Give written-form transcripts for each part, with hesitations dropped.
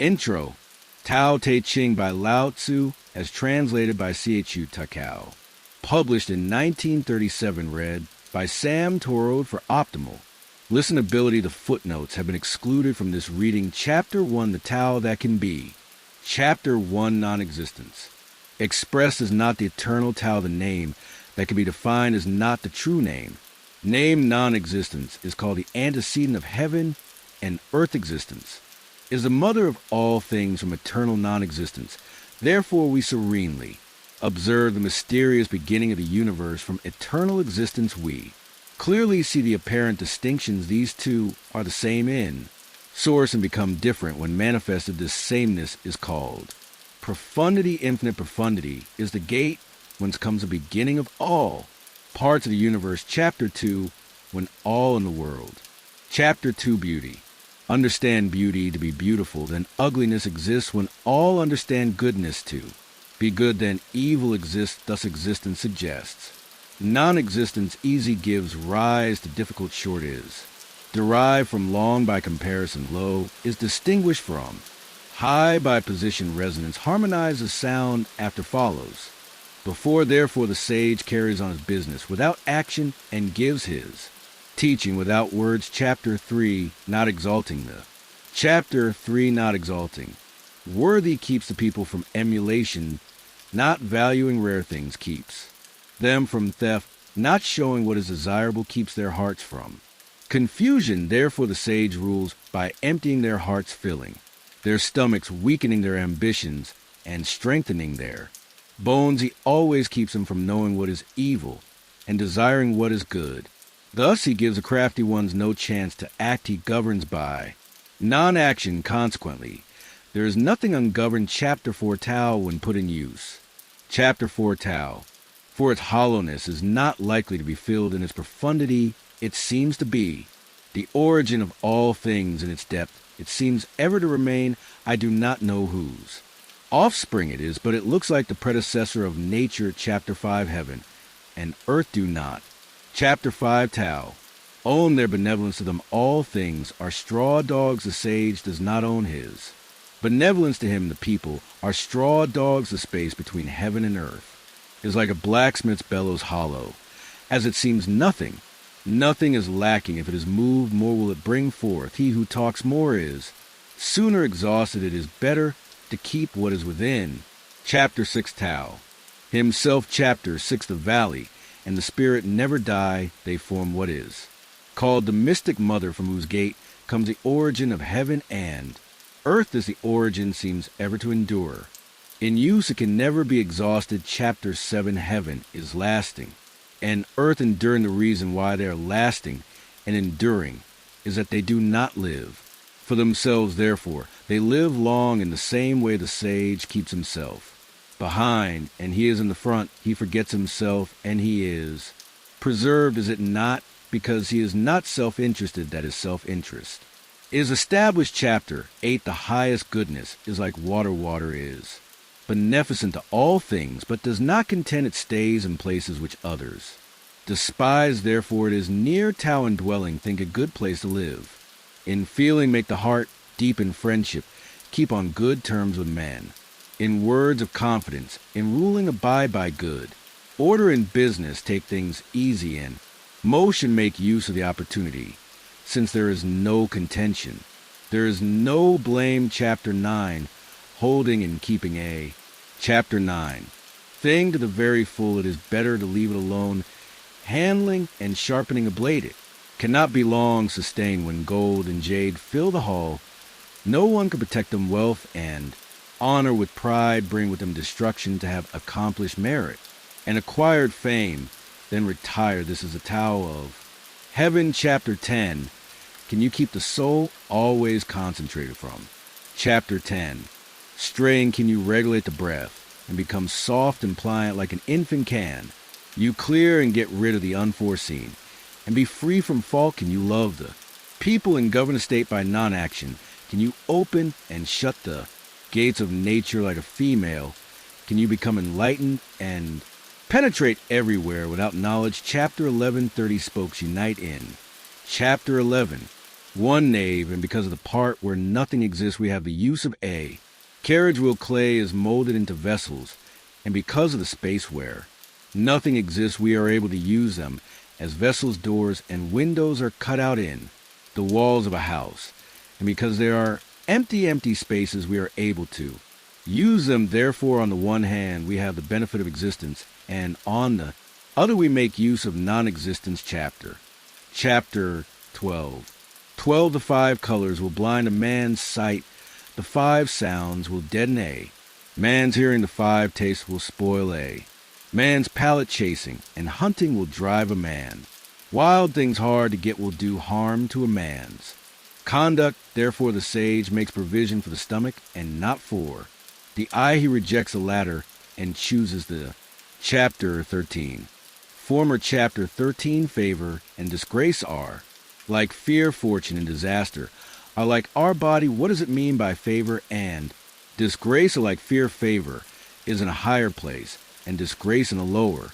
Intro. Tao Te Ching by Lao Tzu, as translated by Chu Takao. Published in 1937, read by Sam Torode for Optimal. Listenability to footnotes have been excluded from this reading. Chapter 1, The Tao That Can Be. Chapter 1, Non-Existence. Expressed is not the eternal Tao, the name that can be defined as not the true name. Name non-existence is called the antecedent of heaven and earth existence. Is the mother of all things from eternal non-existence. Therefore we serenely observe the mysterious beginning of the universe from eternal existence. We clearly see the apparent distinctions. These two are the same in source and become different when manifested. This sameness is called profundity. Infinite profundity is the gate whence comes the beginning of all parts of the universe. Chapter 2, When All in the World. Chapter 2, Beauty. Understand beauty to be beautiful, then ugliness exists when all understand goodness to be good, then evil exists, thus existence suggests. Non-existence easy gives rise to difficult. Short is derived from long by comparison. Low is distinguished from high by position. Resonance harmonizes sound after follows. Before, therefore, the sage carries on his business without action and gives his teaching without words. Chapter 3, Not Exalting the. Chapter 3, Not Exalting. Worthy keeps the people from emulation, not valuing rare things keeps them from theft, not showing what is desirable keeps their hearts from confusion. Therefore the sage rules by emptying their hearts, filling their stomachs, weakening their ambitions, and strengthening their bones. He always keeps them from knowing what is evil and desiring what is good. Thus he gives the crafty ones no chance to act. He governs by non-action. Consequently, there is nothing ungoverned. Chapter 4, Tao when put in use. Chapter 4, Tao. For its hollowness is not likely to be filled. In its profundity it seems to be the origin of all things. In its depth it seems ever to remain. I do not know whose offspring it is, but it looks like the predecessor of nature. Chapter 5, Heaven and earth do not. Chapter 5, Tao. Own their benevolence to them. All things are straw dogs. The sage does not own his benevolence to him. The people are straw dogs. The space between heaven and earth is like a blacksmith's bellows, hollow, as it seems nothing is lacking. If it is moved, more will it bring forth. He who talks more is sooner exhausted. It is better to keep what is within. Chapter 6, Tao. Himself. Chapter 6, The Valley and the spirit never die. They form what is called the mystic mother, from whose gate comes the origin of heaven and earth. Is the origin seems ever to endure. In use it can never be exhausted. Chapter 7, Heaven is lasting and earth enduring. The reason why they are lasting and enduring is that they do not live for themselves. Therefore they live long. In the same way the sage keeps himself behind and he is in the front. He forgets himself and he is preserved. Is it not because he is not self-interested that his self-interest is established? Chapter 8, The highest goodness is like water. Water is beneficent to all things, but does not contend. It stays in places which others despise. Therefore it is near. Tao in dwelling, think a good place to live. In feeling, make the heart deep. In friendship, keep on good terms with men. In words of confidence, in ruling, abide by good order. In business, take things easy. In motion, make use of the opportunity. Since there is no contention, there is no blame. Chapter 9, Holding and keeping a. Chapter 9, Thing to the very full. It is better to leave it alone. Handling and sharpening a blade, it cannot be long sustained. When gold and jade fill the hall, no one can protect them. Wealth and honor with pride bring with them destruction. To have accomplished merit and acquired fame, then retire. This is the Tao of heaven. Chapter 10, Can you keep the soul always concentrated from? Chapter 10, Straying, can you regulate the breath and become soft and pliant like an infant? Can you clear and get rid of the unforeseen and be free from fault? Can you love the people and govern a state by non-action? Can you open and shut the gates of nature like a female? Can you become enlightened and penetrate everywhere without knowledge? Chapter 11, 30 spokes unite in. Chapter 11, One nave, and because of the part where nothing exists, we have the use of A. Carriage wheel clay is molded into vessels, and because of the space where nothing exists, we are able to use them as vessels, doors, and windows are cut out in the walls of a house. And because there are empty spaces, we are able to use them. Therefore, on the one hand, we have the benefit of existence, and on the other, we make use of non-existence. Chapter 12. 12 the 5 colors will blind a man's sight. The 5 sounds will deaden A. Man's hearing, the 5 tastes will spoil A. Man's palate chasing and hunting will drive a man. Wild things hard to get will do harm to a man's conduct. Therefore the sage makes provision for the stomach and not for the eye. He rejects the latter and chooses the. Chapter 13. Former chapter 13. Favor and disgrace are like fear, fortune, and disaster are like our body. What does it mean by favor and disgrace? Are like fear. Favor is in a higher place, and disgrace in a lower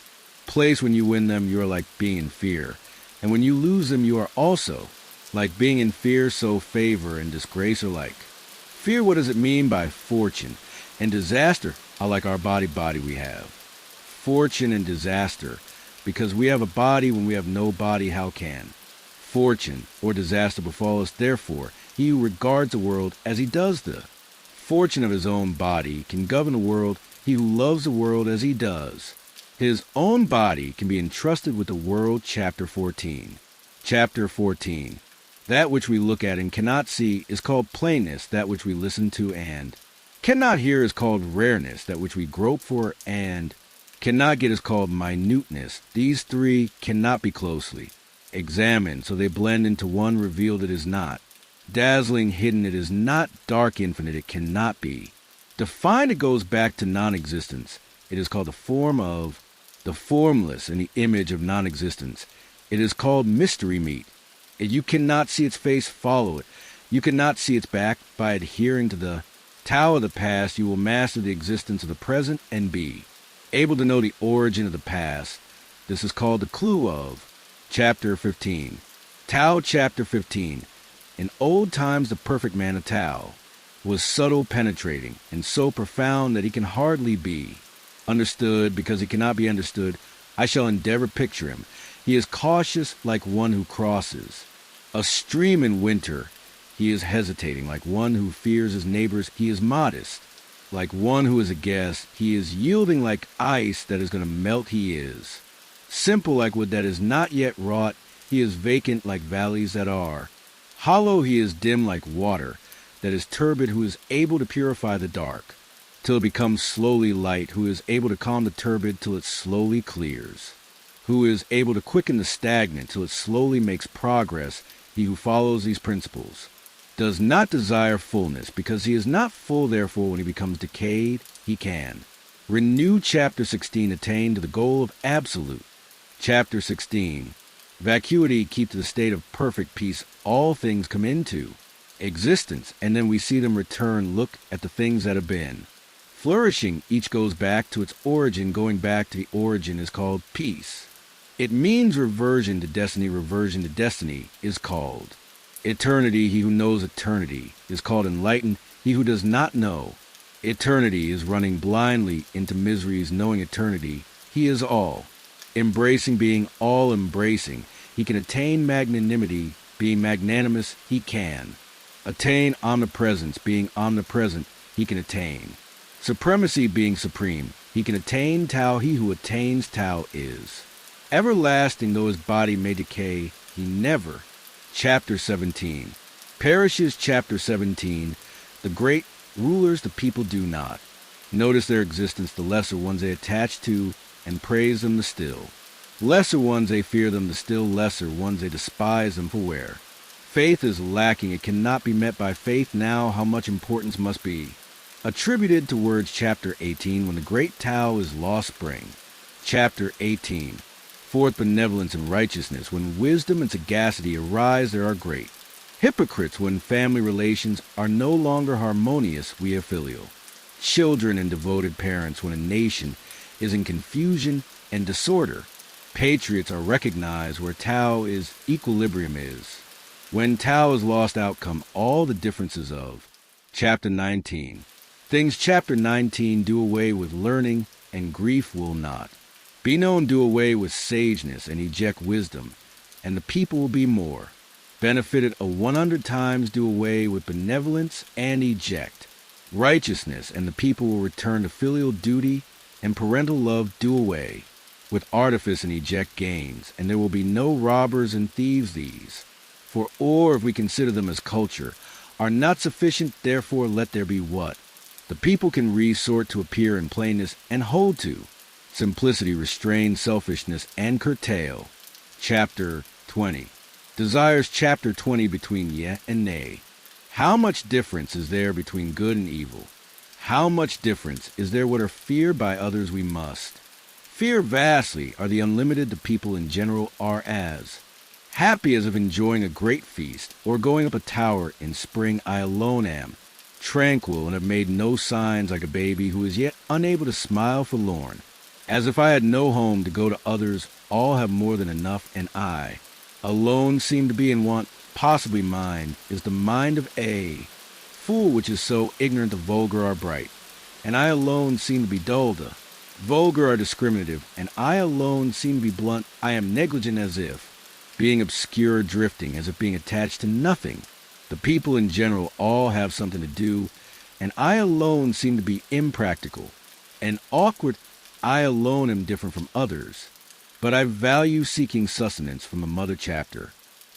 place. When you win them, you are like being in fear, and when you lose them, you are also like being in fear. So favor and disgrace are like fear. What does it mean by fortune and disaster? Are like our body we have. Fortune and disaster, because we have a body. When we have no body, how can fortune or disaster befall us? Therefore, he who regards the world as he does the fortune of his own body can govern the world. He who loves the world as he does his own body can be entrusted with the world. Chapter 14. Chapter 14. That which we look at and cannot see is called plainness. That which we listen to and cannot hear is called rareness. That which we grope for and cannot get is called minuteness. These 3 cannot be closely examined, so they blend into one. Revealed it is not. Dazzling hidden it is not. Dark infinite it cannot be. Defined it goes back to non-existence. It is called the form of the formless and the image of non-existence. It is called mystery meat. You cannot see its face, follow it. You cannot see its back. By adhering to the Tao of the past, you will master the existence of the present and be able to know the origin of the past. This is called the clue of. Chapter 15. Tao. Chapter 15. In old times the perfect man of Tao was subtle, penetrating, and so profound that he can hardly be understood. Because he cannot be understood, I shall endeavor picture him. He is cautious like one who crosses a stream in winter. He is hesitating like one who fears his neighbors. He is modest like one who is a guest. He is yielding like ice that is going to melt. He is simple like wood that is not yet wrought. He is vacant like valleys that are hollow. He is dim like water that is turbid, who is able to purify the dark till it becomes slowly light, who is able to calm the turbid till it slowly clears, who is able to quicken the stagnant till it slowly makes progress. He who follows these principles does not desire fullness, because he is not full. Therefore, when he becomes decayed, he can renew. Chapter 16. Attain to the goal of absolute. Chapter 16. Vacuity, keep to the state of perfect peace. All things come into existence, and then we see them return. Look at the things that have been flourishing. Each goes back to its origin. Going back to the origin is called peace. It means reversion to destiny. Reversion to destiny is called eternity. He who knows eternity is called enlightened. He who does not know eternity is running blindly into miseries. Knowing eternity, he is all embracing, being all embracing. He can attain magnanimity. Being magnanimous, he can attain omnipresence. Being omnipresent, he can attain supremacy. Being supreme, he can attain Tao. He who attains Tao is everlasting. Though his body may decay, he never. Chapter 17. Perishes. Chapter 17. The great rulers the people do not notice their existence. The lesser ones they attach to and praise them. The still lesser ones they fear them. The still lesser ones they despise them. For where faith is lacking, it cannot be met by faith. Now how much importance must be attributed to words. Chapter 18. When the great Tao is lost, spring. Chapter 18. Forth benevolence and righteousness. When wisdom and sagacity arise, there are great hypocrites. When family relations are no longer harmonious, we have filial children and devoted parents. When a nation is in confusion and disorder, patriots are recognized. Where Tao is, equilibrium is. When Tao is lost out come all the differences of. Chapter 19. Things chapter 19 do away with learning, and grief will not. Be known do away with sageness, and eject wisdom, and the people will be more. Benefited a 100 times do away with benevolence, and eject righteousness, and the people will return to filial duty, and parental love do away with artifice, and eject gains, and there will be no robbers and thieves. These, or if we consider them as culture, are not sufficient, therefore let there be what? The people can resort to appear in plainness and hold to. Simplicity restrain selfishness and curtail. Chapter 20. Desires chapter 20 between yea and nay. How much difference is there between good and evil? How much difference is there what are feared by others we must? Fear vastly are the unlimited the people in general are as. Happy as if enjoying a great feast, or going up a tower in spring I alone am, tranquil and have made no signs like a baby who is yet unable to smile forlorn. As if I had no home to go to others, all have more than enough, and I alone seem to be in want. Possibly mine is the mind of a fool which is so ignorant the vulgar are bright, and I alone seem to be dull. The vulgar are discriminative, and I alone seem to be blunt. I am negligent as if being obscure, drifting, as if being attached to nothing. The people in general all have something to do, and I alone seem to be impractical and awkward. I alone am different from others, but I value seeking sustenance from a mother chapter.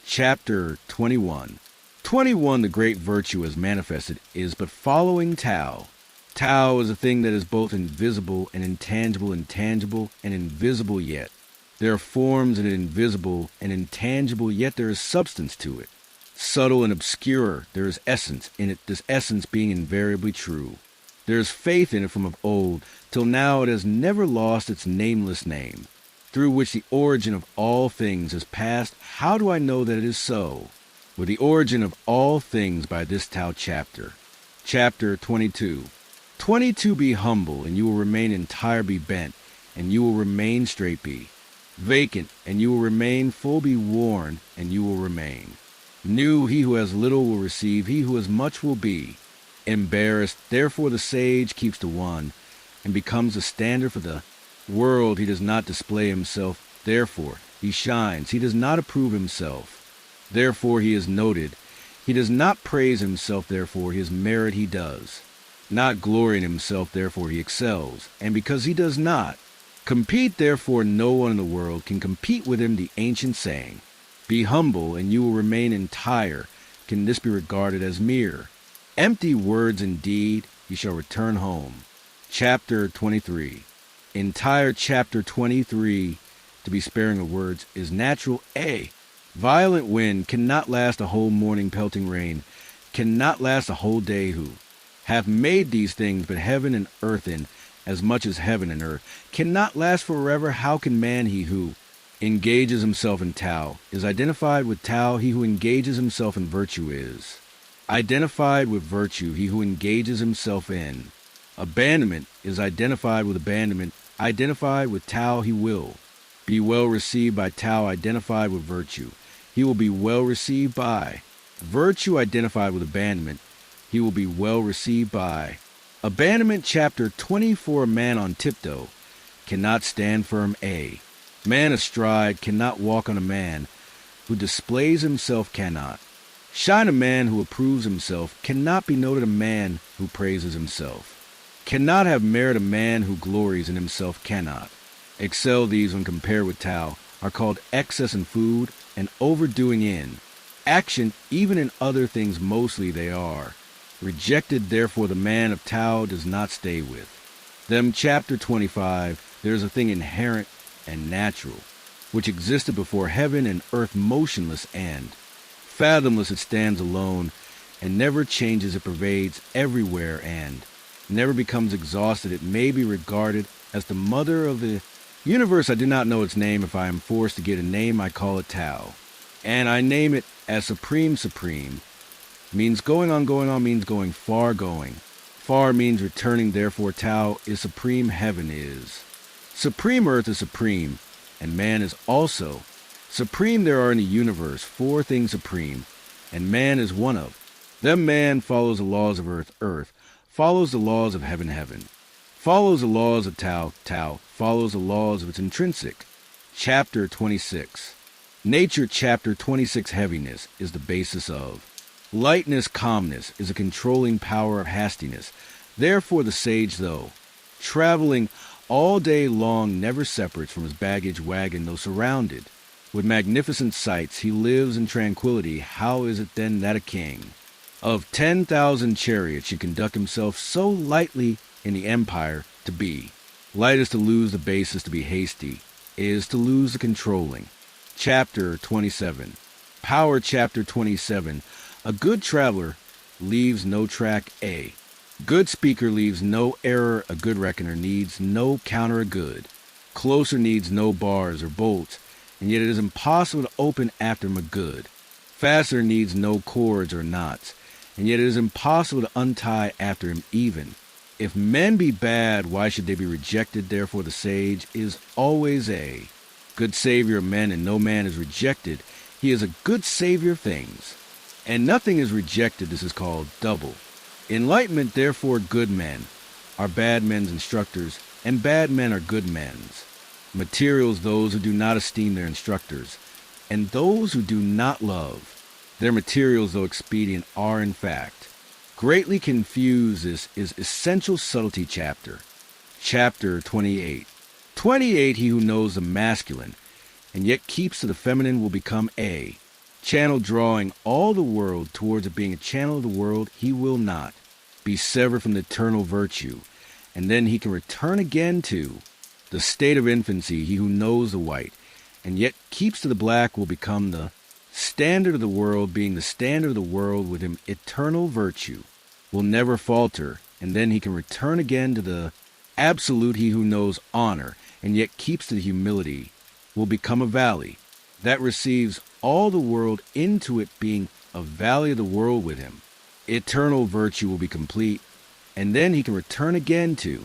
Chapter 21. 21. The great virtue as manifested is but following Tao. Tao is a thing that is both invisible and intangible, intangible and invisible yet. There are forms in it invisible and intangible, yet there is substance to it. Subtle and obscure, there is essence in it, this essence being invariably true. There is faith in it from of old, till now it has never lost its nameless name, through which the origin of all things has passed. How do I know that it is so? With the origin of all things by this Tao chapter. Chapter 22. 22. Be humble, and you will remain entire. Be bent, and you will remain straight. Be vacant, and you will remain full. Be worn, and you will remain new. He who has little will receive, he who has much will be embarrassed. Therefore the sage keeps to one, and becomes a standard for the world. He does not display himself, therefore he shines. He does not approve himself, therefore he is noted. He does not praise himself, therefore his merit he does not glory in himself, therefore he excels. And because he does not compete, therefore no one in the world can compete with him. The ancient saying, be humble and you will remain entire, can this be regarded as mere empty words? Indeed, he shall return home. Chapter 23. Entire chapter 23, to be sparing of words, is natural. A violent wind cannot last a whole morning. Pelting rain cannot last a whole day. Who have made these things, but heaven and earth, in as much as heaven and earth cannot last forever. How can man, he who engages himself in Tao, is identified with Tao? He who engages himself in virtue is identified with virtue. He who engages himself in abandonment is identified with abandonment. Identified with Tao, he will be well received by Tao. Identified with virtue, he will be well received by virtue. Identified with abandonment, he will be well received by abandonment. Chapter 24. A man on tiptoe cannot stand firm. A man astride cannot walk on. A man who displays himself cannot shine. A man who approves himself cannot be noted. A man who praises himself cannot have merit. A man who glories in himself cannot excel. These, when compared with Tao, are called excess in food and overdoing in action. Even in other things mostly they are rejected. Therefore the man of Tao does not stay with them. Chapter 25. There is a thing inherent and natural, which existed before heaven and earth, motionless and fathomless. It stands alone and never changes. It pervades everywhere and never becomes exhausted. It may be regarded as the mother of the universe. I do not know its name. If I am forced to get a name, I call it Tao, and I name it as supreme. Supreme means going on, means going far. Going far means returning. Therefore Tao is supreme. Heaven is supreme. Earth is supreme, and man is also supreme. There are in the universe 4 things supreme, and man is one of. Them man follows the laws of earth, earth, follows the laws of heaven, heaven, follows the laws of Tao, Tao, follows the laws of its intrinsic. Chapter 26. Nature, chapter 26, heaviness is the basis of. Lightness, calmness, is a controlling power of hastiness. Therefore the sage, though traveling all day long, never separates from his baggage wagon, though surrounded with magnificent sights, he lives in tranquility. How is it then that a king of 10,000 chariots should conduct himself so lightly in the empire to be? Light is to lose the basis, to be hasty is to lose the controlling. Chapter 27. Power, chapter 27. A good traveler leaves no track, A. Good speaker leaves no error. A good reckoner needs no counter. A good closer needs no bars or bolts, and yet it is impossible to open after him. A good fastener needs no cords or knots, and yet it is impossible to untie after him even. If men be bad, why should they be rejected? Therefore the sage is always a good savior of men, and no man is rejected. He is a good savior of things, and nothing is rejected. This is called double. Enlightenment, therefore, good men are bad men's instructors, and bad men are good men's. Materials, those who do not esteem their instructors, and those who do not love their materials, though expedient, are in fact greatly confused. This is essential subtlety chapter. Chapter 28. 28. He who knows the masculine and yet keeps to the feminine will become a channel drawing all the world towards it being a channel of the world. He will not be severed from the eternal virtue, and then he can return again to the state of infancy. He who knows the white and yet keeps to the black will become the standard of the world. Being the standard of the world with him, eternal virtue will never falter, and then he can return again to the absolute. He who knows honor and yet keeps to the humility will become a valley that receives all the world into it, being a valley of the world with him. Eternal virtue will be complete, and then he can return again to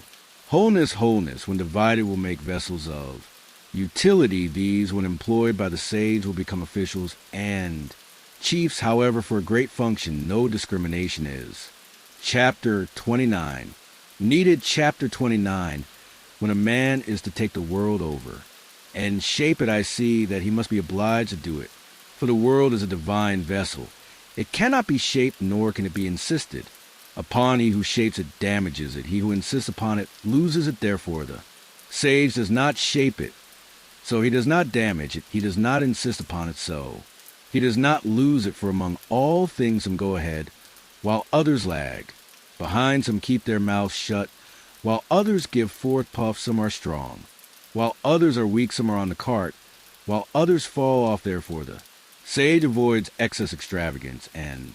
wholeness. Wholeness, when divided, will make vessels of utility. These, when employed by the sage, will become officials and chiefs. However, for a great function, no discrimination is. Chapter 29. Needed, chapter 29. When a man is to take the world over and shape it, I see that he must be obliged to do it, for the world is a divine vessel. It cannot be shaped, nor can it be insisted upon. He who shapes it damages it. He who insists upon it loses it. Therefore the sage does not shape it, so he does not damage it. He does not insist upon it, so he does not lose it. For among all things some go ahead, while others lag behind. Some keep their mouths shut, while others give forth puff. Some are strong, while others are weak. Some are on the cart, while others fall off. Therefore the sage avoids excess, extravagance, and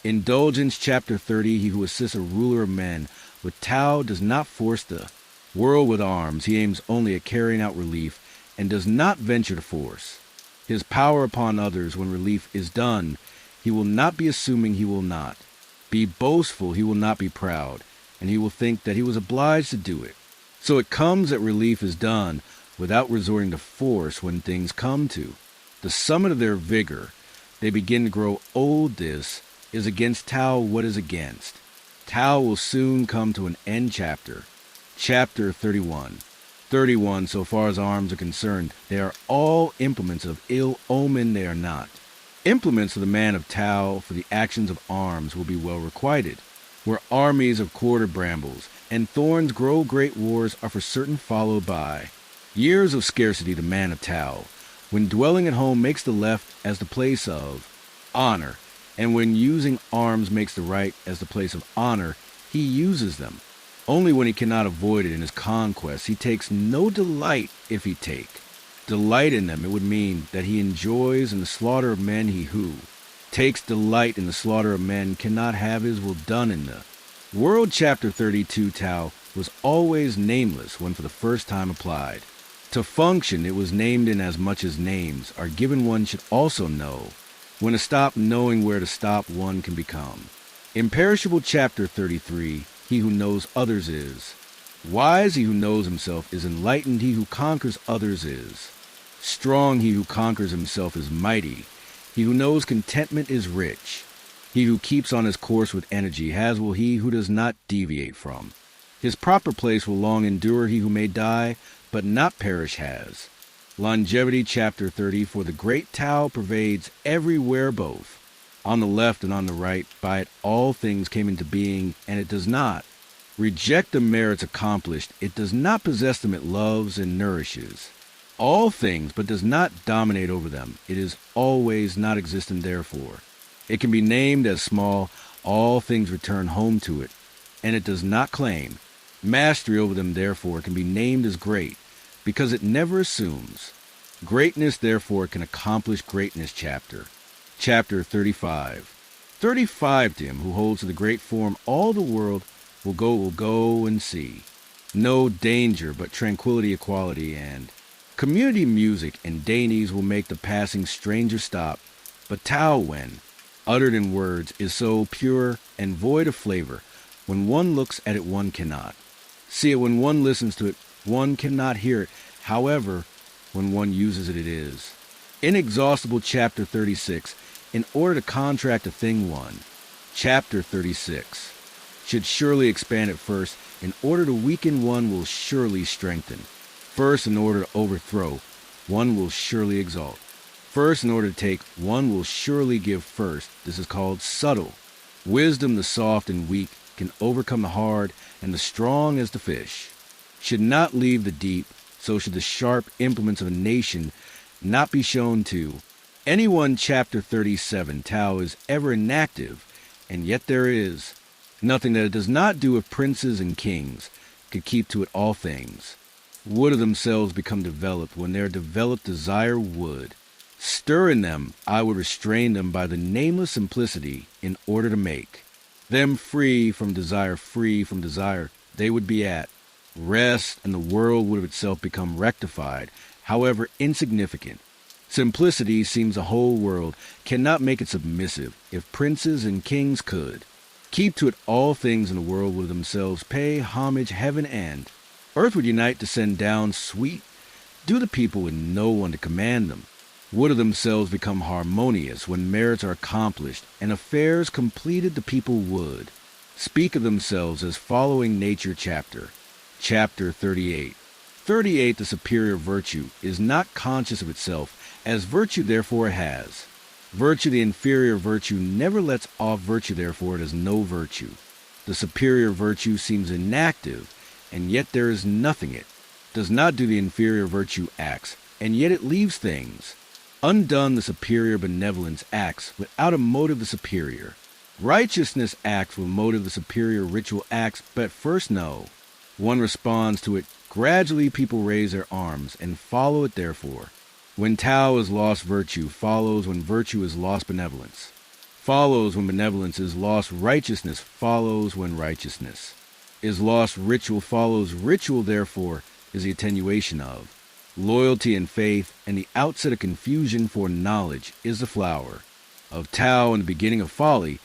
indulgence. Chapter 30. He who assists a ruler of men with Tao does not force the world with arms. He aims only at carrying out relief, and does not venture to force his power upon others. When relief is done, he will not be assuming. He will not be boastful. He will not be proud, and he will think that he was obliged to do it. So it comes that relief is done without resorting to force. When things come to the summit of their vigor, they begin to grow old. This is against Tao. What is against Tao will soon come to an end. Chapter 31. 31. So far as arms are concerned, they are all implements of ill omen. They are not implements of the man of Tao, for the actions of arms will be well requited. Where armies of quarter brambles and thorns grow, great wars are for certain followed by years of scarcity. The man of Tao, when dwelling at home, makes the left as the place of honor, and when using arms makes the right as the place of honor. He uses them only when he cannot avoid it in his conquests. He takes no delight. If he take delight in them, it would mean that he enjoys in the slaughter of men. He who takes delight in the slaughter of men cannot have his will done in the world. Chapter 32. Tao was always nameless when for the first time applied to function. It was named in as much as names are given. One should also know when to stop. Knowing where to stop, one can become imperishable. Chapter 33. He who knows others is wise. He who knows himself is enlightened. He who conquers others is strong. He who conquers himself is mighty. He who knows contentment is rich. He who keeps on his course with energy has will he who does not deviate from. His proper place will long endure he who may die, but not perish has. Longevity, chapter 30, for the great Tao pervades everywhere both. On the left and on the right, by it all things came into being, and it does not reject the merits accomplished. It does not possess them, it loves and nourishes all things, but does not dominate over them. It is always not existent, therefore. It can be named as small, all things return home to it, and it does not claim mastery over them, therefore can be named as great, because it never assumes. Greatness, therefore, can accomplish greatness, Chapter 35. 35 to him who holds to the great form all the world will go and see. No danger but tranquility, equality, and community music and dainties will make the passing stranger stop. But Tao, when uttered in words, is so pure and void of flavor. When one looks at it, one cannot see it. When one listens to it, one cannot hear it. However, when one uses it, it is inexhaustible. Chapter 36. In order to contract a thing, one, Chapter 36, should surely expand it first. In order to weaken, one will surely strengthen. First, in order to overthrow, one will surely exalt. First, in order to take, one will surely give first. This is called subtle. Wisdom, the soft and weak, can overcome the hard, and the strong as the fish should not leave the deep. So should the sharp implements of a nation not be shown to anyone. Chapter 37. Tao is ever inactive, and yet there is nothing that it does not do. If princes and kings could keep to it, all things would of themselves become developed. When their developed desire would stir in them, I would restrain them by the nameless simplicity in order to make them free from desire. They would be at rest, and the world would of itself become rectified, however insignificant. Simplicity seems the whole world cannot make it submissive. If princes and kings could keep to it, all things in the world would themselves pay homage. Heaven and earth would unite to send down sweet do the people with no one to command them. Would of themselves become harmonious. When merits are accomplished and affairs completed, the people would speak of themselves as following nature. Chapter 38. 38. The superior virtue is not conscious of itself as virtue, therefore it has virtue. The inferior virtue never lets off virtue, therefore it has no virtue. The superior virtue seems inactive, and yet there is nothing it does not do. The inferior virtue acts, and yet it leaves things undone. The superior benevolence acts without a motive. The superior righteousness acts with motive. The superior ritual acts, but at first no one responds to it. Gradually people raise their arms and follow it, therefore. When Tao is lost, virtue follows. When virtue is lost, benevolence follows. When benevolence is lost, righteousness follows. When righteousness is lost, ritual follows. Ritual, therefore, is the attenuation of loyalty and faith, and the outset of confusion, for knowledge is the flower of Tao and the beginning of folly.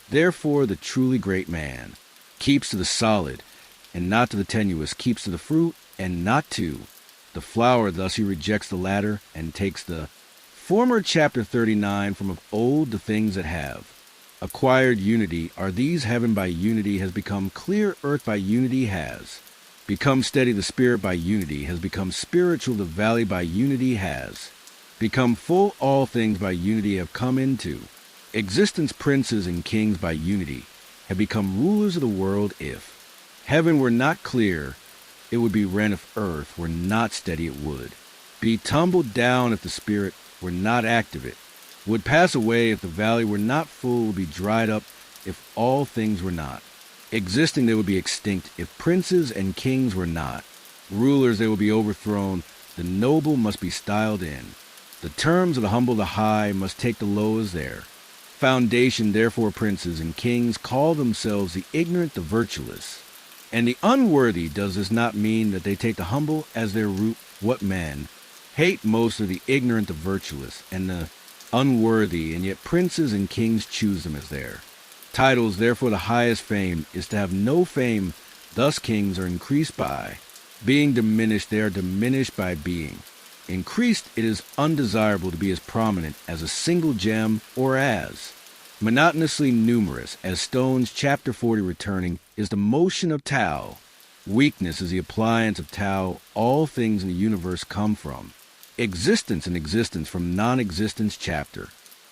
Therefore, the truly great man keeps to the solid and not to the tenuous, keeps to the fruit and not to the flower. Thus he rejects the latter and takes the former. Chapter 39. From of old the things that have acquired unity are these. Heaven by unity has become clear. Earth by unity has become steady. The spirit by unity has become spiritual. The valley by unity has become full. All things by unity have come into existence. Princes and kings by unity have become rulers of the world. If heaven were not clear, it would be rent. If earth were not steady, it would be tumbled down. If the spirit were not active, it would pass away. If the valley were not full, it would be dried up. If all things were not existing, they would be extinct. If princes and kings were not rulers, they would be overthrown. The noble must be styled in the terms of the humble. The high must take the low as their foundation. Therefore princes and kings call themselves the ignorant, the virtueless, and the unworthy. Does this not mean that they take the humble as their root? What men hate most are the ignorant, the virtueless, and the unworthy, and yet princes and kings choose them as their titles. Therefore the highest fame is to have no fame. Thus kings are increased by being diminished. They are diminished by being Increased, it is undesirable to be as prominent as a single gem or as monotonously numerous as stones. Chapter 40 returning is the motion of Tao. Weakness is the appliance of Tao. All things in the universe come from existence and existence from non-existence. Chapter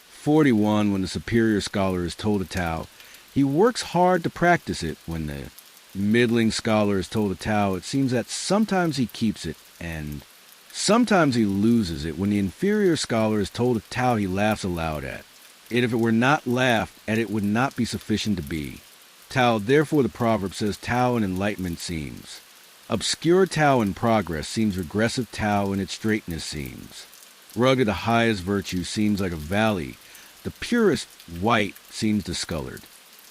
41, when the superior scholar is told a Tao, he works hard to practice it. When the middling scholar is told a Tao, it seems that sometimes he keeps it and sometimes he loses it. When the inferior scholar is told a Tao, he laughs aloud at it. If it were not laughed at, it would not be sufficient to be Tao. Therefore the proverb says, Tao in enlightenment seems obscure, Tao in progress seems regressive, Tao in its straightness seems rugged. The highest virtue seems like a valley. The purest white seems discolored.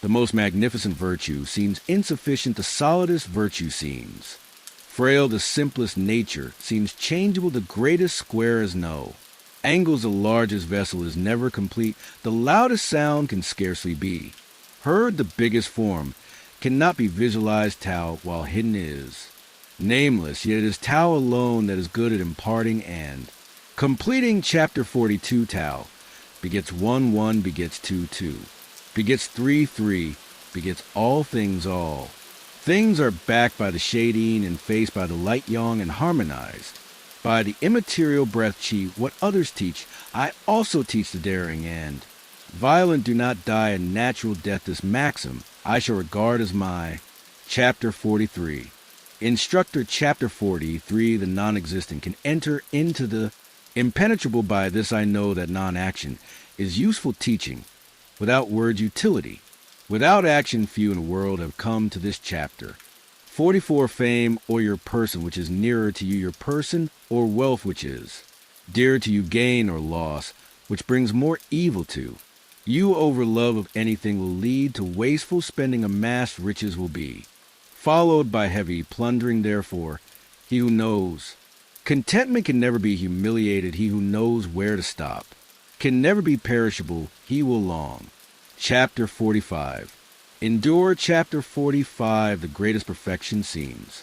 The most magnificent virtue seems insufficient. The solidest virtue seems frail. The simplest nature seems changeable. The greatest square is no angles. The largest vessel is never complete. The loudest sound can scarcely be heard. The biggest form cannot be visualized. Tao, while hidden, is nameless, yet it is Tao alone that is good at imparting and completing. Chapter 42, Tao begets 1, 1 begets 2, 2 begets 3, 3 begets all things, all things are backed by the shading and faced by the light yang and harmonized by the immaterial breath chi. What others teach, I also teach. The daring and violent do not die a natural death. This maxim I shall regard as my. Chapter 43, Instructor. Chapter 43, the non-existent can enter into the impenetrable. By this I know that non-action is useful teaching. Without words, utility. Without action, few in the world have come to this. Chapter 44, fame or your person, which is nearer to you, your person or wealth, which is dearer to you, gain or loss, which brings more evil to you. Over love of anything will lead to wasteful spending. Amassed riches will be followed by heavy plundering. Therefore, he who knows contentment can never be humiliated. He who knows where to stop can never be perishable. He will long. Chapter 45, endure. Chapter 45, the greatest perfection seems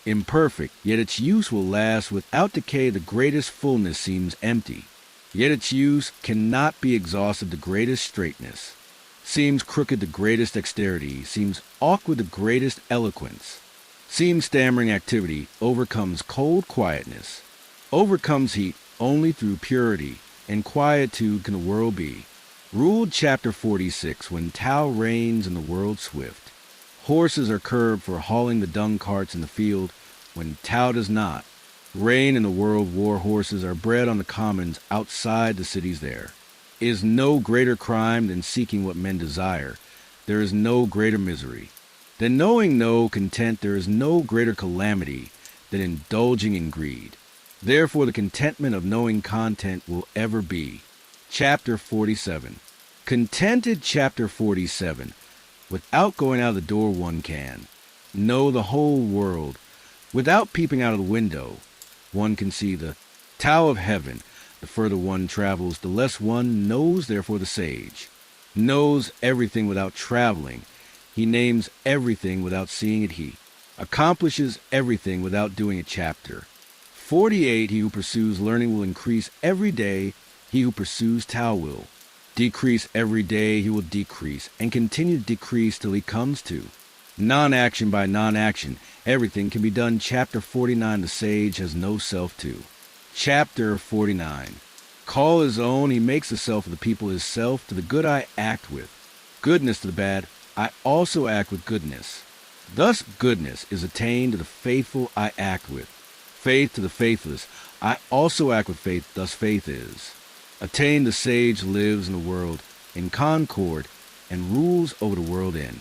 imperfect, yet its use will last without decay. The greatest fullness seems empty, yet its use cannot be exhausted. The greatest straightness seems crooked. The greatest dexterity seems awkward. The greatest eloquence seems stammering. Activity overcomes cold. Quietness overcomes heat. Only through purity and quietude can the world be ruled. Chapter 46, when Tao reigns in the world swift, horses are curbed for hauling the dung carts in the field. When Tao does not reign in the world, war horses are bred on the commons outside the cities. There is no greater crime than seeking what men desire. There is no greater misery than knowing no content. There is no greater calamity than indulging in greed. Therefore the contentment of knowing content will ever be. Chapter 47, contented. Chapter 47, without going out of the door one can know the whole world. Without peeping out of the window one can see the Tao of heaven. The further one travels, the less one knows. Therefore the sage knows everything without traveling. He names everything without seeing it. He accomplishes everything without doing it. Chapter 48, he who pursues learning will increase every day. He who pursues Tao will decrease every day. He will decrease and continue to decrease till he comes to non-action. By non-action, everything can be done. Chapter 49, the sage has no self too. Chapter 49, call his own. He makes the self of the people his self. To the good I act with goodness, to the bad I also act with goodness. Thus goodness is attained to the faithful I act with faith. To the faithless I also act with faith. Thus faith is attained. The sage lives in the world in concord and rules over the world in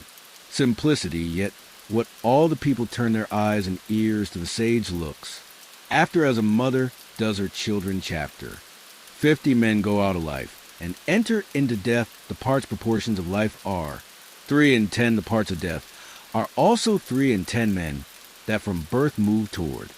simplicity. Yet what all the people turn their eyes and ears to, the sage looks after as a mother does her children. Chapter 50, men go out of life and enter into death. The parts proportions of life are 3 and 10. The parts of death are also 3 and 10 men that from birth move toward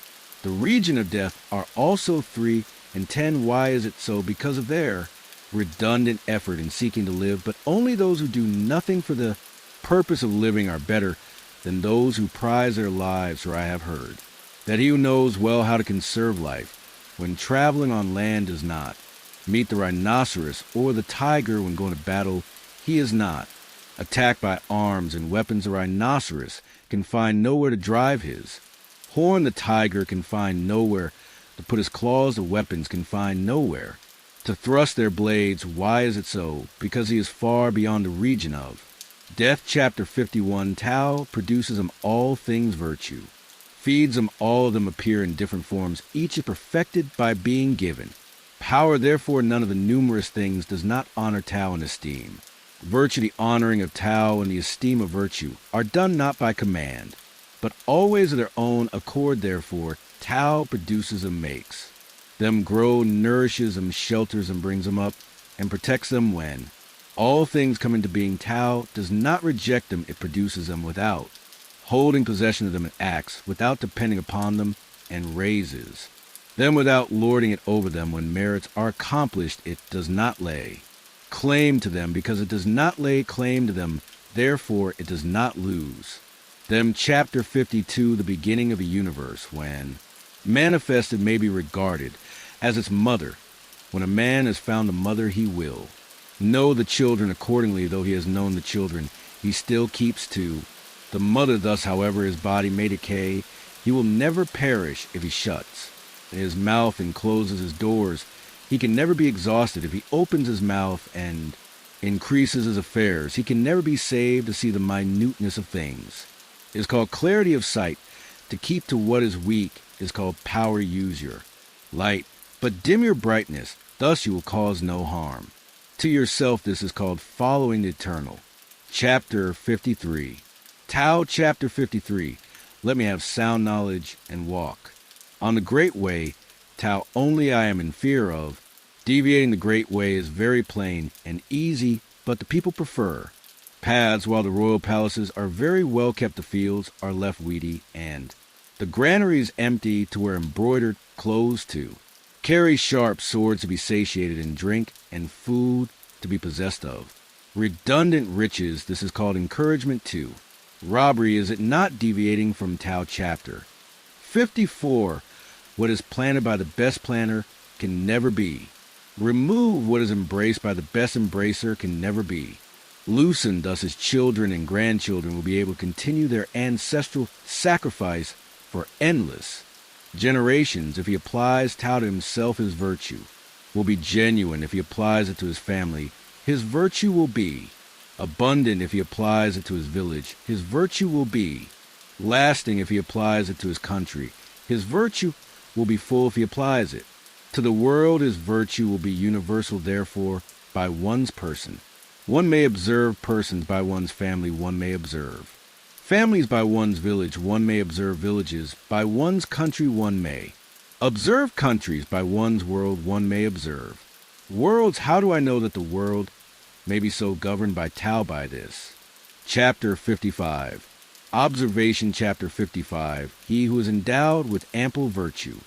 the region of death are also 3 and 10. Why is it so? Because of their redundant effort in seeking to live. But only those who do nothing for the purpose of living are better than those who prize their lives. For I have heard that he who knows well how to conserve life when traveling on land does not. Meet the rhinoceros or the tiger when going to battle, he is not. Attacked by arms and weapons, the rhinoceros can find nowhere to drive his. Horn the tiger can find nowhere to put his claws, the weapons can find nowhere. To thrust their blades, why is it so? Because he is far beyond the region of. Death, chapter 51, Tao produces them all things virtue. Feeds them, all of them appear in different forms, each is perfected by being given. Power, therefore, none of the numerous things does not honor Tao in esteem. Virtue, the honoring of Tao and the esteem of virtue, are done not by command, but always of their own accord, therefore, Tao produces and makes. Them grow, nourishes them, shelters them, brings them up, and protects them when. All things come into being, Tao does not reject them, it produces them without. Holding possession of them, it acts, without depending upon them, and raises. Them without lording it over them, when merits are accomplished, it does not lay claim to them, because it does not lay claim to them, therefore it does not lose. Them, chapter 52, the beginning of a universe, when manifested may be regarded as its mother. When a man has found a mother, he will know the children accordingly, though he has known the children, he still keeps to the mother. Thus, however his body may decay, he will never perish if he shuts his mouth and closes his doors. He can never be exhausted if he opens his mouth and increases his affairs. He can never be saved to see the minuteness of things. It is called clarity of sight. To keep to what is weak is called power. Use your light, but dim your brightness. Thus you will cause no harm. To yourself this is called following the eternal. Chapter 53. Tao, chapter 53. Let me have sound knowledge and walk on the great way. Tao only I am in fear of. Deviating the great way is very plain and easy, but the people prefer paths, while the royal palaces are very well kept. The fields are left weedy, and the granaries empty, to wear embroidered clothes to. Carry sharp swords to be satiated in drink, and food to be possessed of. Redundant riches, this is called encouragement to. Robbery, is it not deviating from Tao chapter 54? What is planted by the best planter can never be. Remove what is embraced by the best embracer can never be. Loosened, thus his children and grandchildren will be able to continue their ancestral sacrifice for endless generations. If he applies Tao to himself, his virtue will be genuine. If he applies it to his family, his virtue will be abundant. If he applies it to his village, his virtue will be lasting. If he applies it to his country, his virtue will be full. If he applies it to the world, his virtue will be universal. Therefore, by one's person, one may observe persons. By one's family, one may observe families. By one's village, one may observe villages. By one's country, one may observe countries. By one's world, one may observe worlds. How do I know that the world may be so governed by Tao? By this. Chapter 55. Observation, chapter 55. He who is endowed with ample virtue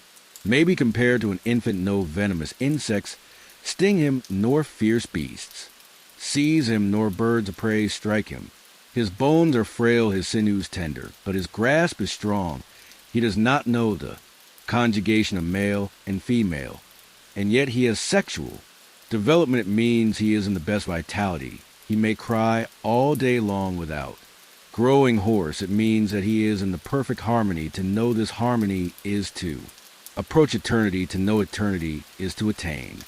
may be compared to an infant. No venomous insects sting him, nor fierce beasts seize him, nor birds of prey strike him. His bones are frail, his sinews tender, but his grasp is strong. He does not know the conjugation of male and female, and yet he has sexual development. It means he is in the best vitality. He may cry all day long without growing hoarse. It means that he is in the perfect harmony. To know this harmony is to approach eternity. To know eternity is to attain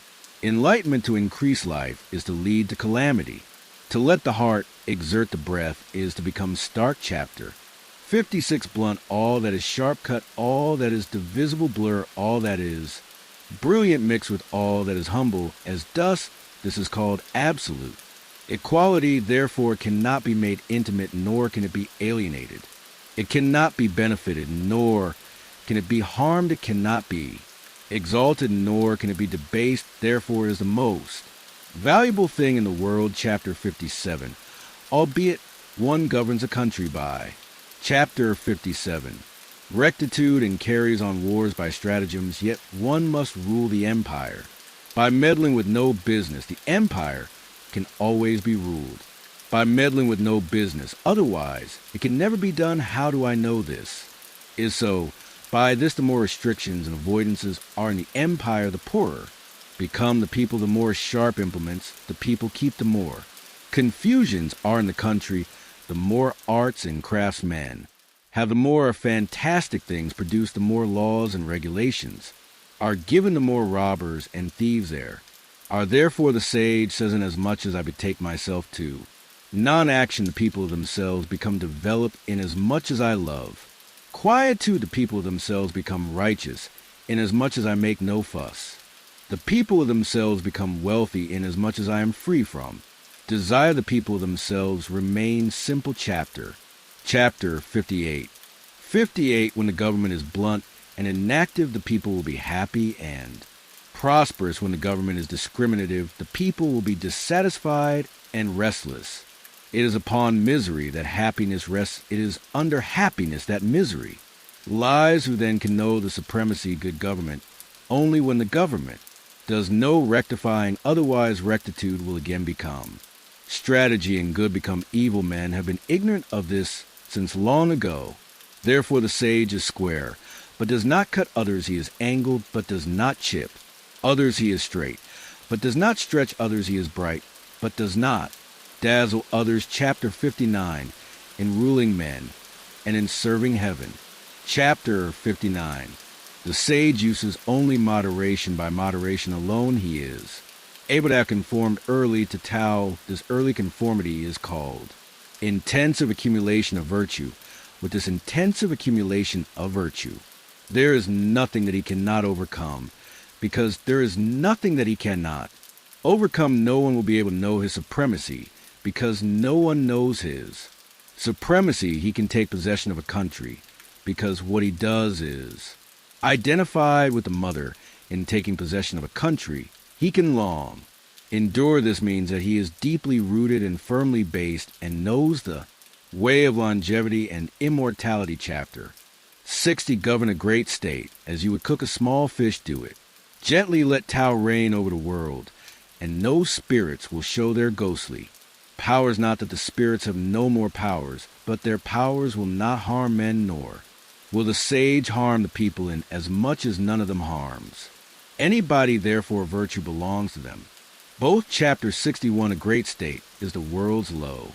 enlightenment. To increase life is to lead to calamity. To let the heart exert the breath is to become stark. Chapter 56. Blunt all that is sharp, cut all that is divisible, blur all that is brilliant, mixed with all that is humble as dust. This is called absolute. Equality, therefore, cannot be made intimate, nor can it be alienated. It cannot be benefited, nor can it be harmed. It cannot be exalted, nor can it be debased. Therefore, it is the most valuable thing in the world. Chapter 57. Albeit one governs a country by. Chapter 57. Rectitude and carries on wars by stratagems, yet one must rule the empire by meddling with no business. The empire can always be ruled by meddling with no business. Otherwise, it can never be done. How do I know this? Is so By this the more restrictions and avoidances are in the empire the poorer. Become the people the more sharp implements, the people keep the more. Confusions are in the country the more arts and craftsmen. Have the more fantastic things produced the more laws and regulations. Are given the more robbers and thieves there. Are therefore the sage says inasmuch as I betake myself to. Non-action the people of themselves become developed inasmuch as I love. Quietude the people of themselves become righteous, inasmuch as I make no fuss. The people of themselves become wealthy inasmuch as I am free from. Desire the people of themselves remain simple chapter. Chapter 58. 58 when the government is blunt and inactive the people will be happy and prosperous when the government is discriminative the people will be dissatisfied and restless. It is upon misery that happiness rests. It is under happiness that misery lies. Who then can know the supremacy good government? Only when the government does no rectifying, otherwise rectitude will again become. Strategy and good become evil. Men have been ignorant of this since long ago. Therefore the sage is square, but does not cut others. He is angled, but does not chip. Others he is straight, but does not stretch. Others he is bright, but does not dazzle others. Chapter 59. In ruling men and in serving heaven. Chapter 59. The sage uses only moderation. By moderation alone he is able to have conformed early to Tao. This early conformity is called intensive accumulation of virtue. With this intensive accumulation of virtue, there is nothing that he cannot overcome, because there is nothing that he cannot overcome. No one will be able to know his supremacy, because no one knows his supremacy. He can take possession of a country, because what he does is identified with the mother. In taking possession of a country, he can long endure. This means that he is deeply rooted and firmly based and knows the way of longevity and immortality. Chapter 60. Govern a great state as you would cook a small fish. Do it gently. Let Tao reign over the world, and no spirits will show their ghostly powers. Not that the spirits have no more powers, but their powers will not harm men, nor will the sage harm the people in as much as none of them harms anybody. Therefore virtue belongs to them both. Chapter 61. A great state is the world's low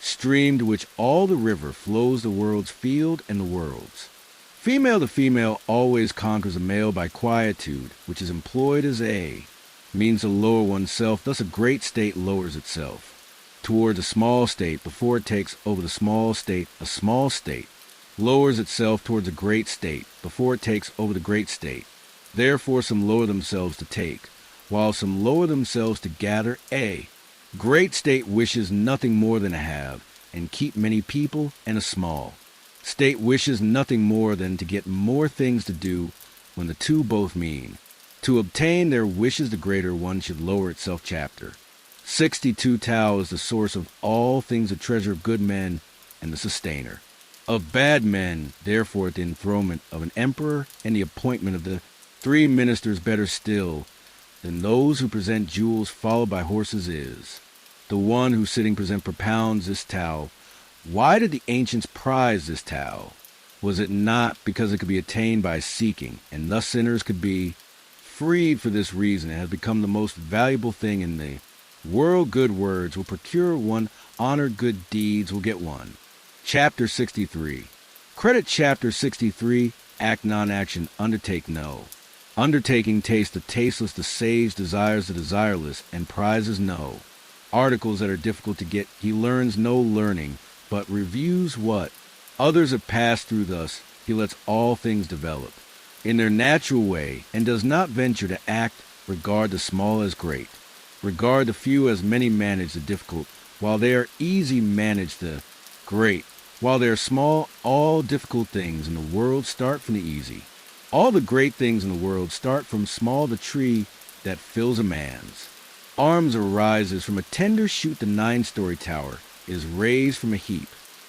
stream, to which all the river flows, the world's field and the world's female. The female always conquers a male by quietude, which is employed as a means to lower oneself. Thus a great state lowers itself towards a small state before it takes over the small state. A small state lowers itself towards a great state before it takes over the great state. Therefore some lower themselves to take, while some lower themselves to gather. A great state wishes nothing more than to have and keep many people, and a small state wishes nothing more than to get more things to do. When the two both mean to obtain their wishes, the greater one should lower itself. Chapter 62. Tao is the source of all things, the treasure of good men and the sustainer of bad men. Therefore the enthronement of an emperor and the appointment of the 3 ministers better still than those who present jewels followed by horses is the one who sitting present propounds this Tao. Why did the ancients prize this Tao? Was it not because it could be attained by seeking, and thus sinners could be freed? For this reason it has become the most valuable thing in the world. Good words will procure one honor, good deeds will get one. Chapter 63. Credit. Chapter 63. Act non-action, undertake no undertaking. Taste the tasteless, the sage desires the desireless, and prizes no articles that are difficult to get. He learns no learning, but reviews what others have passed through. Thus he lets all things develop in their natural way, and does not venture to act. Regard the small as great, regard the few as many. Manage the difficult while they are easy, manage the great while they are small. All difficult things in the world start from the easy. All the great things in the world start from small. The tree that fills a man's arms arises from a tender shoot. The 9-story tower is raised from a heap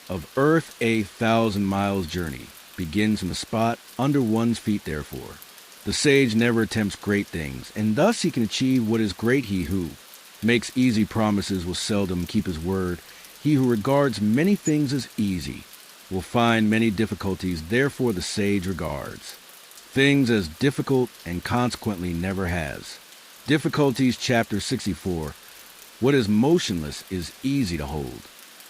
of earth. 1,000 miles journey begins from the spot under one's feet. Therefore the sage never attempts great things, and thus he can achieve what is great. He who makes easy promises will seldom keep his word. He who regards many things as easy will find many difficulties, therefore the sage regards things as difficult and consequently never has. Difficulties, chapter 64. What is motionless is easy to hold.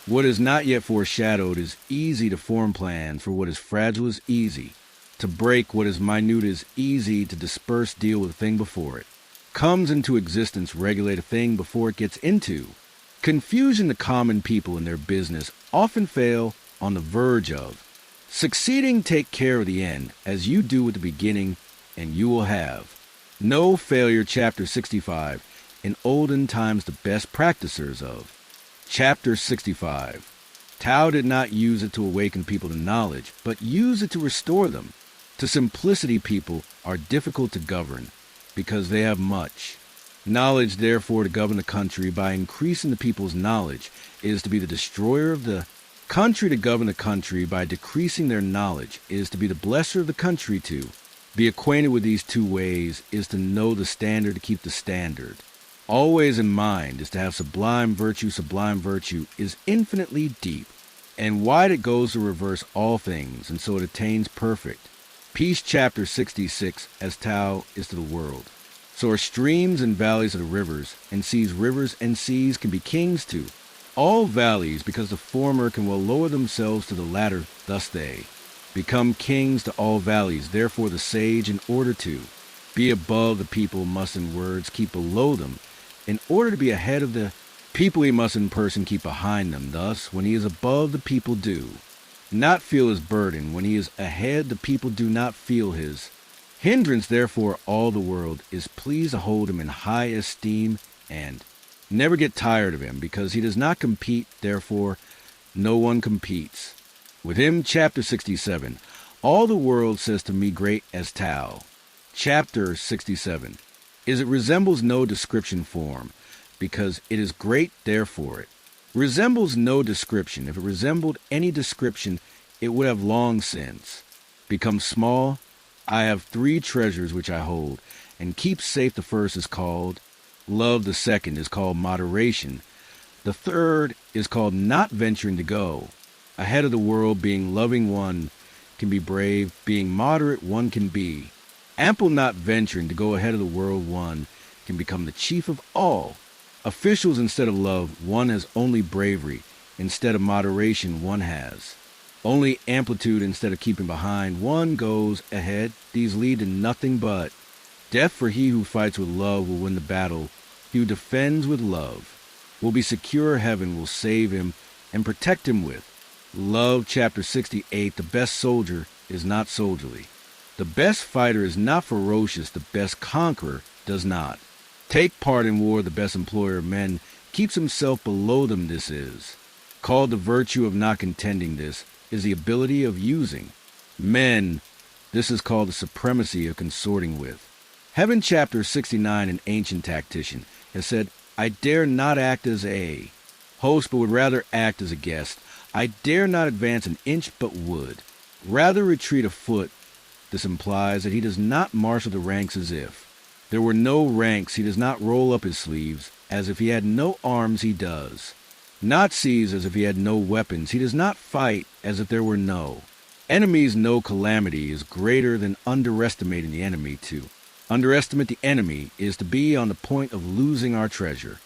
What is not yet foreshadowed is easy to form plans, for what is fragile is easy. To break what is minute is easy, to disperse deal with a thing before it. Comes into existence, regulate a thing before it gets into. Confusion to common people in their business often fail on the verge of. Succeeding, take care of the end, as you do with the beginning, and you will have. No failure, chapter 65. In olden times the best practicers of. Chapter 65. Tao did not use it to awaken people to knowledge, but use it to restore them. To simplicity people are difficult to govern, because they have much. Knowledge, therefore, to govern the country by increasing the people's knowledge is to be the destroyer of the country. To govern the country by decreasing their knowledge is to be the blesser of the country. To be acquainted with these two ways is to know the standard, to keep the standard. Always in mind is to have sublime virtue. Sublime virtue is infinitely deep and wide. It goes to reverse all things, and so it attains perfect. Peace, chapter 66, as Tao is to the world. So are streams and valleys of the rivers, and seas. Rivers and seas can be kings to all valleys, because the former can well lower themselves to the latter. Thus they become kings to all valleys. Therefore the sage, in order to be above the people, must in words keep below them. In order to be ahead of the people, he must in person keep behind them. Thus, when he is above, the people do not feel his burden. When he is ahead, the people do not feel his hindrance. Therefore, all the world is pleased to hold him in high esteem and never get tired of him, because he does not compete. Therefore, no one competes with him. Chapter 67. All the world says to me, great as Tao. Chapter 67. Is it resembles no description form, because it is great, therefore it resembles no description. If it resembled any description, it would have long since become small. I have three treasures which I hold, and keep safe. The first is called love, the second is called moderation, the third is called not venturing to go ahead of the world. Being loving, one can be brave. Being moderate, one can be ample. Not venturing to go ahead of the world, one can become the chief of all. Officials instead of love, one has only bravery. Instead of moderation, one has only amplitude. Instead of keeping behind, one goes ahead. These lead to nothing but death, for he who fights with love will win the battle. He who defends with love will be secure. Heaven will save him and protect him with love. Chapter 68. The best soldier is not soldierly. The best fighter is not ferocious. The best conqueror does not take part in war. The best employer of men keeps himself below them. This is called the virtue of not contending. This is the ability of using men. This is called the supremacy of consorting with heaven. Chapter 69. An ancient tactician has said, I dare not act as a host, but would rather act as a guest. I dare not advance an inch, but would rather retreat a foot. This implies that he does not marshal the ranks as if there were no ranks. He does not roll up his sleeves as if he had no arms. He does not seize as if he had no weapons. He does not fight as if there were no enemies. No calamity is greater than underestimating the enemy. To underestimate the enemy is to be on the point of losing our treasure.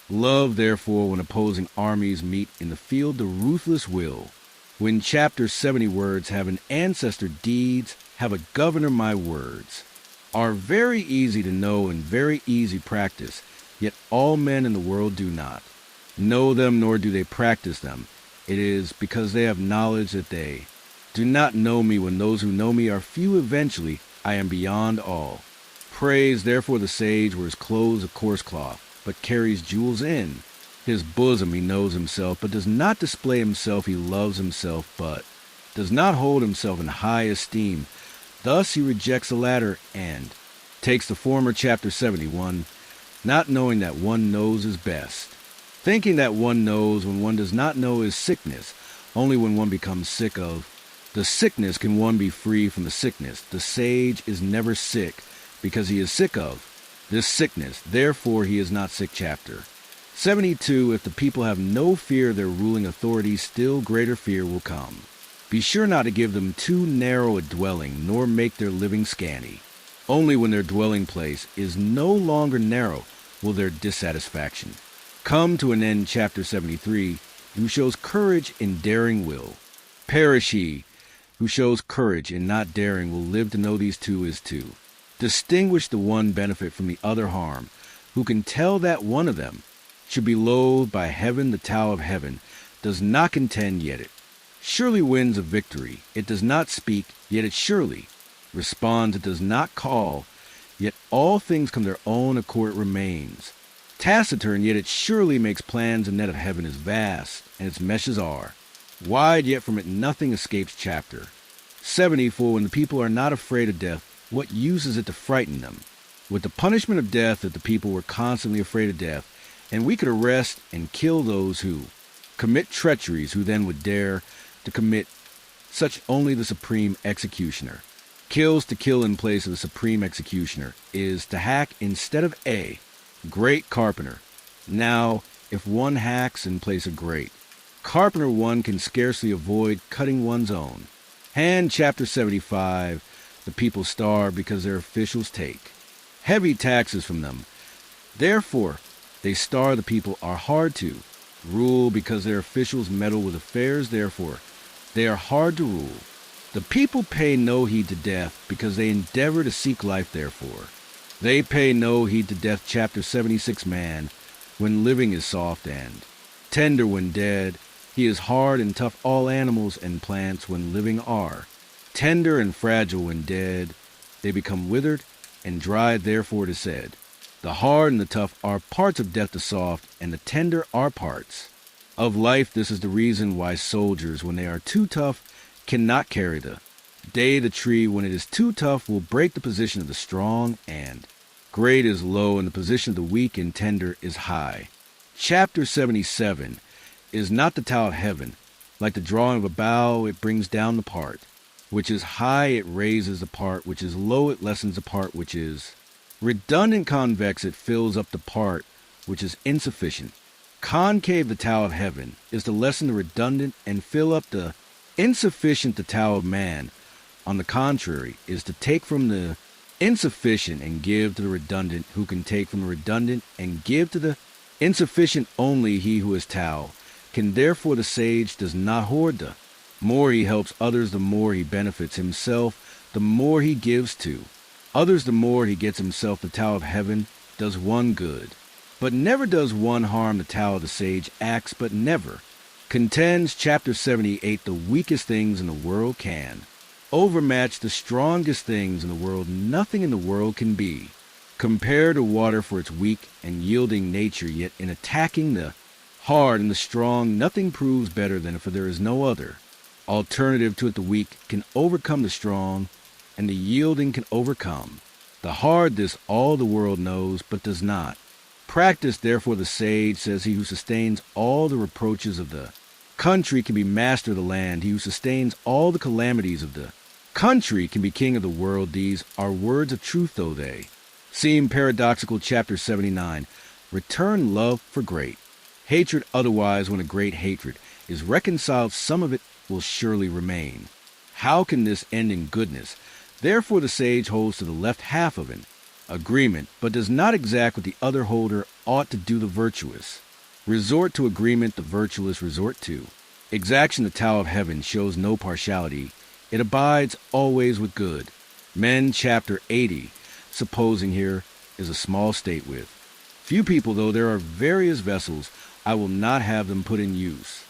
Love, therefore, when opposing armies meet in the field, the ruthless will. When chapter 70 words have an ancestor, deeds have a governor. My words are very easy to know and very easy practice, yet all men in the world do not know them, nor do they practice them. It is because they have knowledge that they do not know me. When those who know me are few, eventually I am beyond all praise. Therefore the sage wears clothes of coarse cloth, but carries jewels in his bosom. He knows himself, but does not display himself. He loves himself, but does not hold himself in high esteem. Thus he rejects the latter and takes the former. Chapter 71. Not knowing that one knows is best. Thinking that one knows when one does not know is sickness. Only when one becomes sick of the sickness can one be free from the sickness. The sage is never sick because he is sick of this sickness. Therefore he is not sick. Chapter 72. If the people have no fear of their ruling authorities, still greater fear will come Be sure not to give them too narrow a dwelling, nor make their living scanty. Only when their dwelling place is no longer narrow will their dissatisfaction come to an end. Chapter 73, who shows courage in daring will. Perish he who shows courage in not daring will live to know these two is two. Distinguish the one benefit from the other harm, who can tell that one of them should be loathed by heaven. The Tao of heaven does not contend, yet it surely wins a victory. It does not speak, yet it surely responds. It does not call, yet all things come their own accord. It remains taciturn, yet it surely makes plans. The net of heaven is vast, and its meshes are wide, yet from it nothing escapes. Chapter 74, when the people are not afraid of death, what use is it to frighten them? With the punishment of death, if the people were constantly afraid of death, and we could arrest and kill those who commit treacheries, who then would dare to commit such, only the supreme executioner kills. To kill in place of the supreme executioner is to hack instead of a great carpenter. Now, if one hacks in place of great carpenter, one can scarcely avoid cutting one's own hand. Chapter 75, the people starve because their officials take heavy taxes from them. Therefore, they starve. The people are hard to rule because their officials meddle with affairs. Therefore, they are hard to rule. The people pay no heed to death because they endeavor to seek life. Therefore, they pay no heed to death. Chapter 76, man, when living, is soft and tender. When dead, he is hard and tough. All animals and plants, when living, are tender and fragile. When dead, they become withered and dried. Therefore it is said, the hard and the tough are parts of death. The soft and the tender are parts of life. This is the reason why soldiers, when they are too tough, cannot carry the day. The tree, when it is too tough, will break the position of the strong, and great is low, and the position of the weak and tender is high. Chapter 77, is not the Tao of heaven like the drawing of a bow? It brings down the part which is high, it raises the part which is low, it lessens the part which is redundant. Convex, it fills up the part which is insufficient. Concave, the Tao of heaven is to lessen the redundant and fill up the insufficient. The Tao of man, on the contrary, is to take from the insufficient and give to the redundant. Who can take from the redundant and give to the insufficient? Only he who is Tao can. Therefore the sage does not hoard. The more he helps others, the more he benefits himself. The more he gives to others, the more he gets himself. The Tao of heaven does one good, but never does one harm. The Tao of the sage acts, but never contends. Chapter 78, the weakest things in the world can overmatch the strongest things in the world. Nothing in the world can be compared to water for its weak and yielding nature. Yet in attacking the hard and the strong, nothing proves better than, for there is no other alternative to it. The weak can overcome the strong, and the yielding can overcome the hard. This all the world knows, but does not practice. Therefore the sage says, he who sustains all the reproaches of the country can be master of the land. He who sustains all the calamities of the country can be king of the world. These are words of truth, though they seem paradoxical. Chapter 79, return love for great hatred. Otherwise, when a great hatred is reconciled, some of it will surely remain. How can this end in goodness? Therefore the sage holds to the left half of an agreement, but does not exact what the other holder ought to do. The virtuous resort to agreement, the virtuous resort to exaction. The Tao of heaven shows no partiality. It abides always with good men. Chapter 80, supposing here is a small state with few people, though there are various vessels, I will not have them put in use.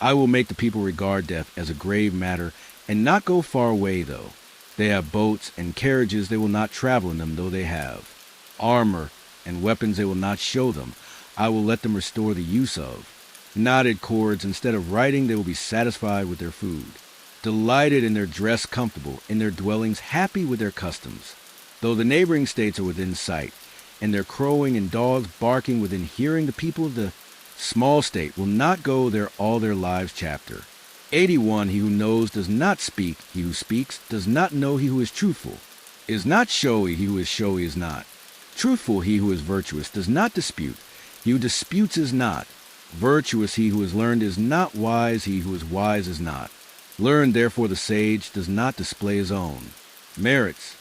I will make the people regard death as a grave matter, and not go far away. Though they have boats and carriages, they will not travel in them. Though they have armor and weapons, they will not show them. I will let them restore the use of knotted cords. Instead of writing, they will be satisfied with their food, delighted in their dress, comfortable in their dwellings, happy with their customs. Though the neighboring states are within sight, and their crowing and dogs barking within hearing, the people of the small state will not go there all their lives. Chapter 81, he who knows does not speak. He who speaks does not know. He who is truthful is not showy. He who is showy is not truthful. He who is virtuous does not dispute. He who disputes is not virtuous. He who is learned is not wise. He who is wise is not Learn, therefore, the sage does not display his own merits,